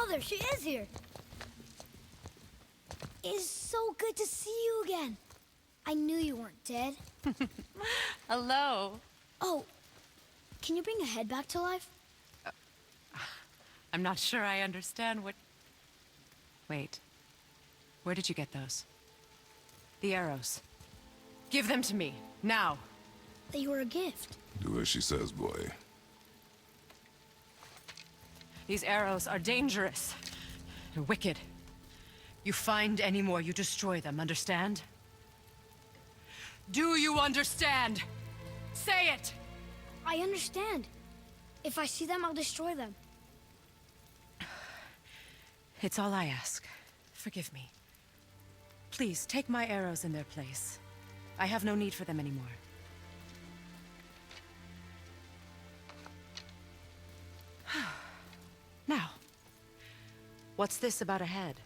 Mother, she is here. It's so good to see you again. I knew you weren't dead. Hello. Oh, can you bring a head back to life? I'm not sure I understand what... Wait. Where did you get those? The arrows. Give them to me, now. They were a gift. Do as she says, boy. These arrows are dangerous. They're wicked. You find any more, you destroy them, understand? Do you understand? Say it! I understand. If I see them, I'll destroy them. It's all I ask. Forgive me. Please, take my arrows in their place. I have no need for them anymore. Now, what's this about a head?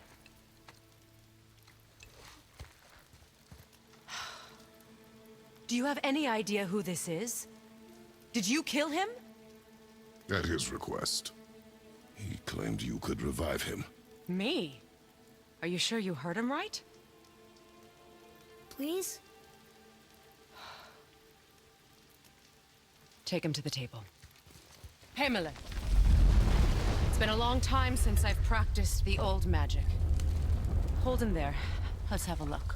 Do you have any idea who this is? Did you kill him? At his request. He claimed you could revive him. Me? Are you sure you heard him right? Please? Take him to the table. Pamela. It's been a long time since I've practiced the old magic. Hold him there. Let's have a look.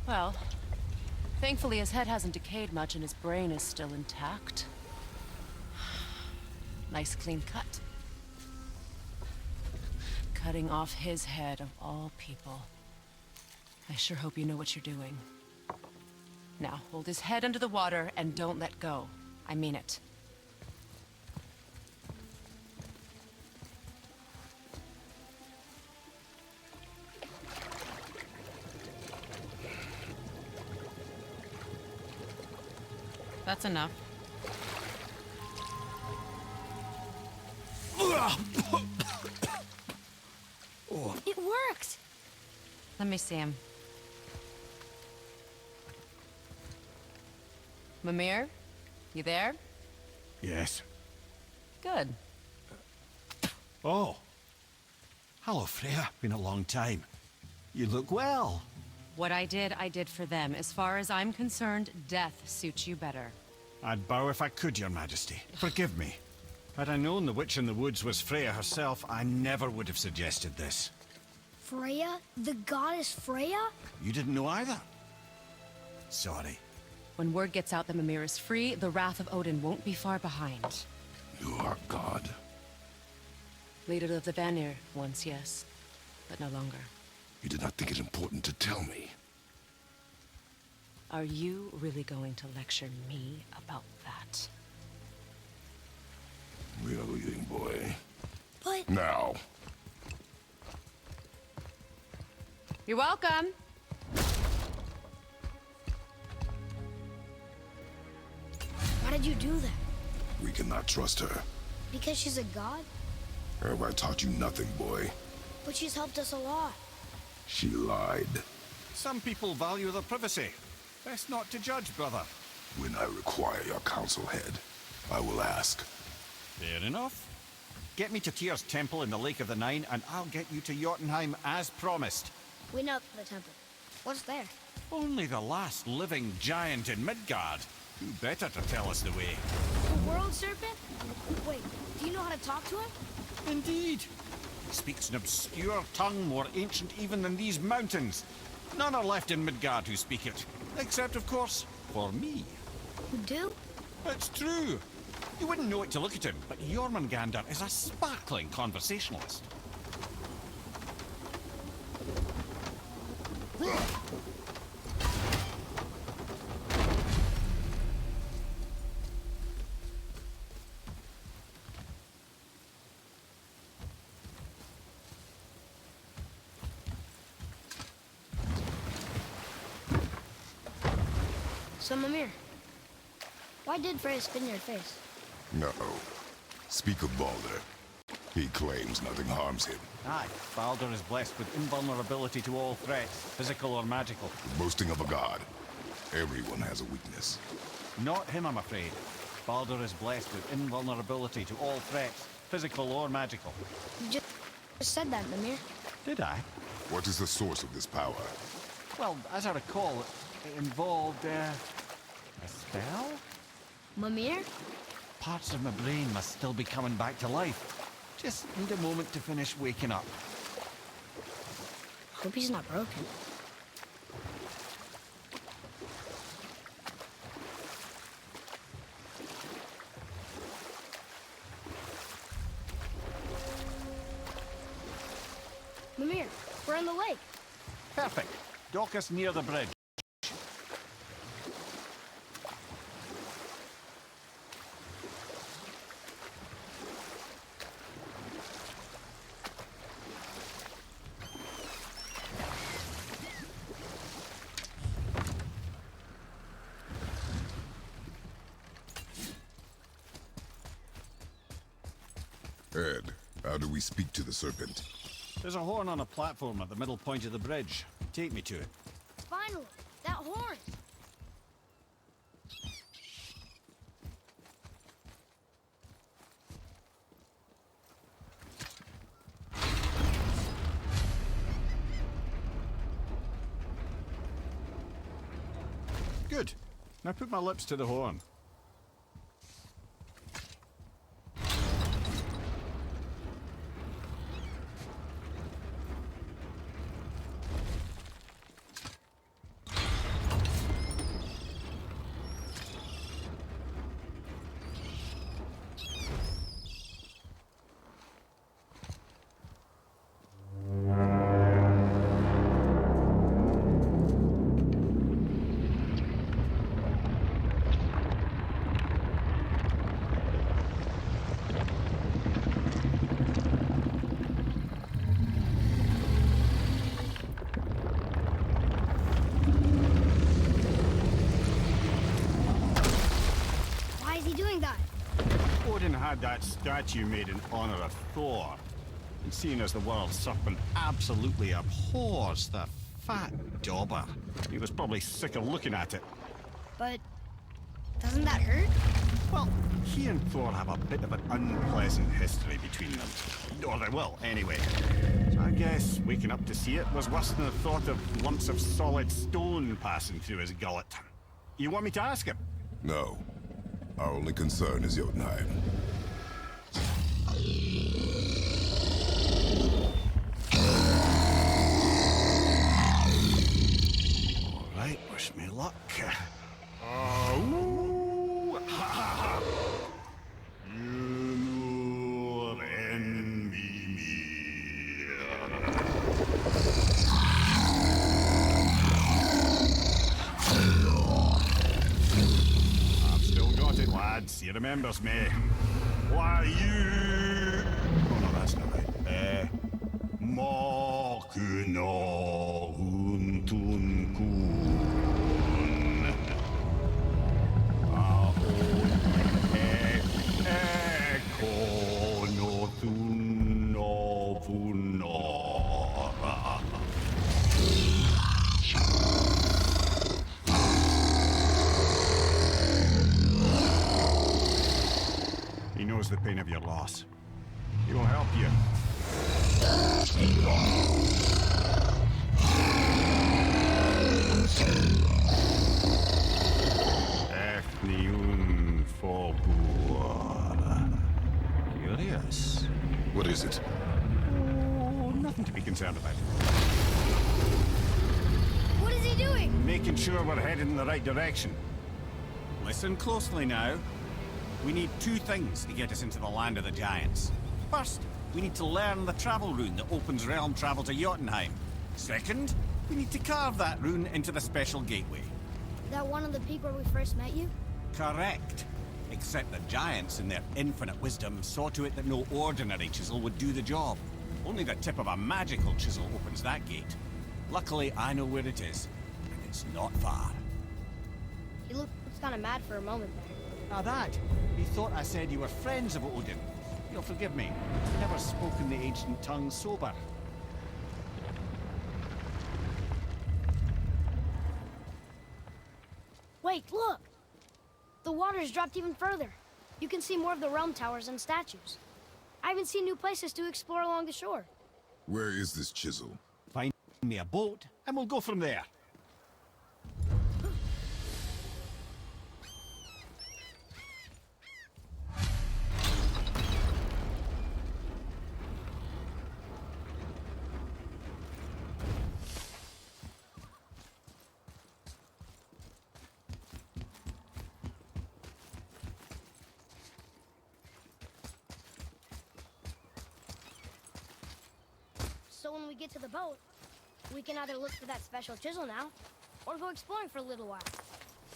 Well, thankfully his head hasn't decayed much and his brain is still intact. Nice clean cut. Cutting off his head of all people. I sure hope you know what you're doing. Now, hold his head under the water and don't let go. I mean it. That's enough. It worked! Let me see him. Mimir? You there? Yes. Good. Oh. Hello, Freya. Been a long time. You look well. What I did for them. As far as I'm concerned, death suits you better. I'd bow if I could, Your Majesty. Forgive me. Had I known the witch in the woods was Freya herself, I never would have suggested this. Freya? The goddess Freya? You didn't know either? Sorry. When word gets out that Mimir is free, the wrath of Odin won't be far behind. You are God. Leader of the Vanir, once, yes. But no longer. You did not think it important to tell me. Are you really going to lecture me about that? We are leaving, boy. But... Now. You're welcome! Why did you do that? We cannot trust her. Because she's a god? Have I taught you nothing, boy? But she's helped us a lot. She lied. Some people value their privacy. Best not to judge, brother. When I require your council head, I will ask. Fair enough. Get me to Tyr's temple in the Lake of the Nine, and I'll get you to Jotunheim as promised. We know the temple. What's there? Only the last living giant in Midgard. Who better to tell us the way? The world serpent? Wait, do you know how to talk to him? Indeed. He speaks an obscure tongue more ancient even than these mountains. None are left in Midgard who speak it. Except, of course, for me. You do? It's true. You wouldn't know it to look at him, but Jormungandr is a sparkling conversationalist. So, Mimir, why did Freya spit in your face? No. Speak of Baldur. He claims nothing harms him. Aye, Baldur is blessed with invulnerability to all threats, physical or magical. The boasting of a god. Everyone has a weakness. Not him, I'm afraid. Baldur is blessed with invulnerability to all threats, physical or magical. Just said that, Mimir. Did I? What is the source of this power? Well, as I recall, it involved, a spell? Mimir? Parts of my brain must still be coming back to life. Just need a moment to finish waking up. Hope he's not broken. Mimir, we're on the lake. Perfect. Dock us near the bridge. Ed, how do we speak to the serpent? There's a horn on a platform at the middle point of the bridge. Take me to it. Finally, that horn. Good. Now put my lips to the horn. Why is he doing that? Odin had that statue made in honor of Thor. And seeing as the world serpent absolutely abhors the fat dauber, he was probably sick of looking at it. But doesn't that hurt? Well, he and Thor have a bit of an unpleasant history between them. Or they will, anyway. So I guess waking up to see it was worse than the thought of lumps of solid stone passing through his gullet. You want me to ask him? No. Our only concern is Jotunheim. All right, wish me luck. Oh, ha ha ha! You envy me. I've still got it, lads. He remembers me. Why you? Oh no, that's not right. Makuno huntun kun. Kono tuno punora. He knows the pain of your loss. He will help you. Efniun Forbur. Curious. What is it? Oh, nothing to be concerned about. What is he doing? Making sure we're headed in the right direction. Listen closely now. We need two things to get us into the land of the giants. First, we need to learn the travel rune that opens realm travel to Jotunheim. Second, we need to carve that rune into the special gateway. That one of the peak where we first met you? Correct. Except the giants, in their infinite wisdom, saw to it that no ordinary chisel would do the job. Only the tip of a magical chisel opens that gate. Luckily, I know where it is, and it's not far. He looked kind of mad for a moment there. Now that, he thought I said you were friends of Odin. You'll forgive me. I've never spoken the ancient tongue sober. Wait, look! The water's dropped even further. You can see more of the realm towers and statues. I even see new places to explore along the shore. Where is this chisel? Find me a boat, and we'll go from there. So when we get to the boat, we can either look for that special chisel now, or go exploring for a little while.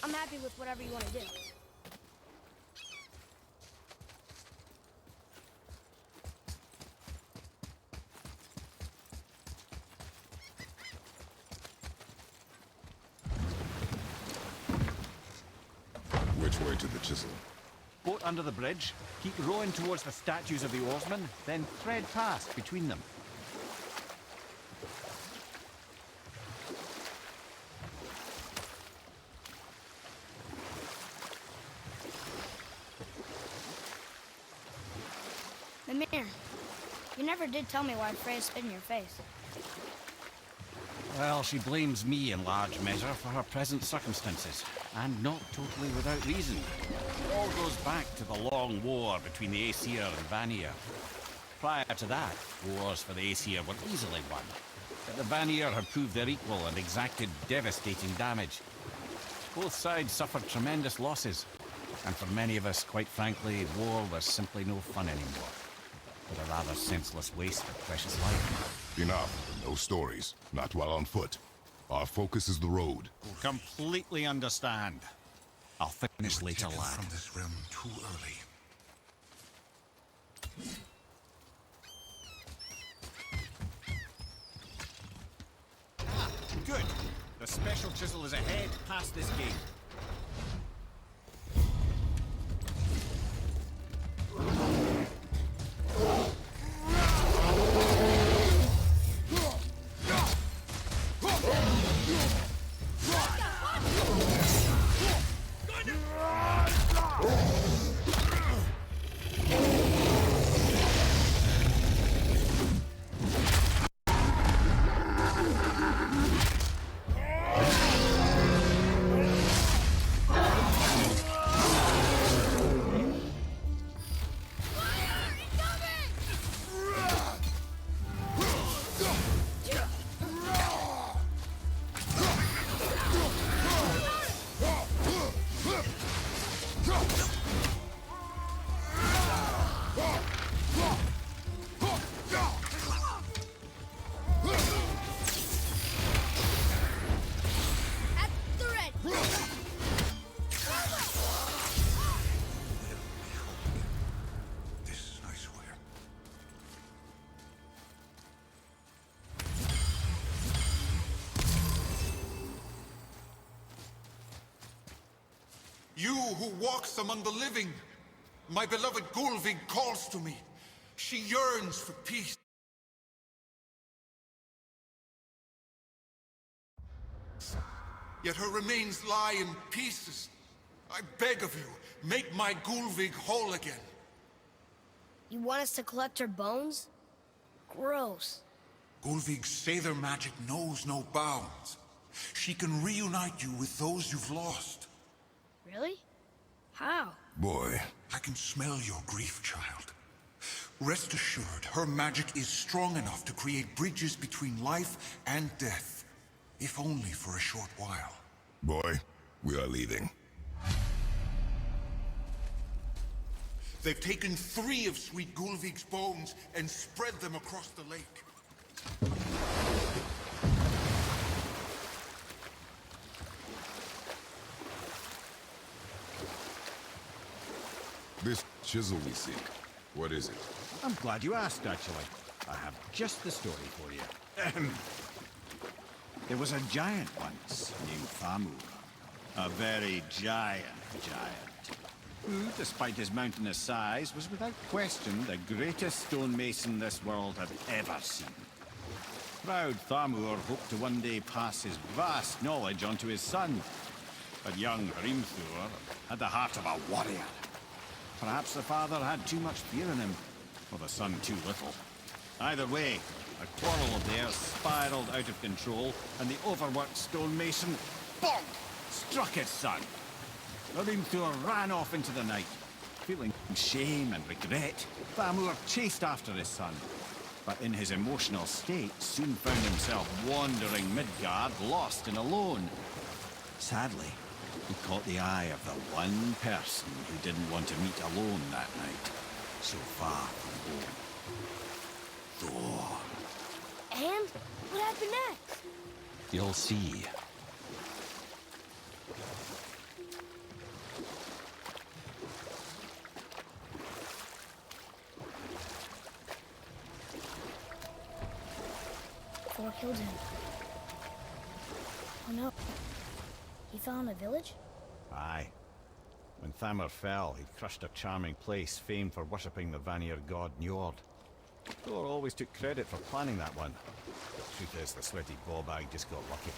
I'm happy with whatever you want to do. Which way to the chisel? Boat under the bridge, keep rowing towards the statues of the oarsmen, then thread past between them. Mimir, you never did tell me why Freya spit in your face. Well, she blames me in large measure for her present circumstances, and not totally without reason. It all goes back to the long war between the Aesir and Vanir. Prior to that, wars for the Aesir were easily won, but the Vanir had proved their equal and exacted devastating damage. Both sides suffered tremendous losses, and for many of us, quite frankly, war was simply no fun anymore. But a rather senseless waste of precious life. Enough. No stories. Not while on foot. Our focus is the road. Completely understand. I'll finish later, Taken lad. from this realm too early. Good. The special chisel is ahead, past this gate. At the red! This I swear. You who walks among the living, my beloved Gulvig calls to me. She yearns for peace. Yet her remains lie in pieces. I beg of you, make my Gulvig whole again. You want us to collect her bones? Gross. Gulvig's Sather magic knows no bounds. She can reunite you with those you've lost. Really? How? Boy, I can smell your grief, child. Rest assured, her magic is strong enough to create bridges between life and death, if only for a short while. boy, we are leaving. They've taken 3 of Sweet Gulvig's bones and spread them across the lake. This chisel we seek, what is it? I'm glad you asked, actually. I have just the story for you. There was a giant once named Thamur. A very giant, who, despite his mountainous size, was without question the greatest stonemason this world had ever seen. Proud Thamur hoped to one day pass his vast knowledge on to his son. But young Hrimthur had the heart of a warrior. Perhaps the father had too much fear in him, or the son too little. Either way, A quarrel of theirs spiraled out of control, and the overworked stonemason, bonk, struck his son. Thor ran off into the night. Feeling shame and regret, Thamur chased after his son, but in his emotional state soon found himself wandering Midgard, lost and alone. Sadly, he caught the eye of the one person who didn't want to meet alone that night, so far from home. Thor. And what happened next? You'll see. Thor killed him. Oh no. He fell in a village? Aye. When Thamur fell, he crushed a charming place famed for worshipping the Vanir god Njord. Thor always took credit for planning that one. The truth is, the sweaty ball bag just got lucky.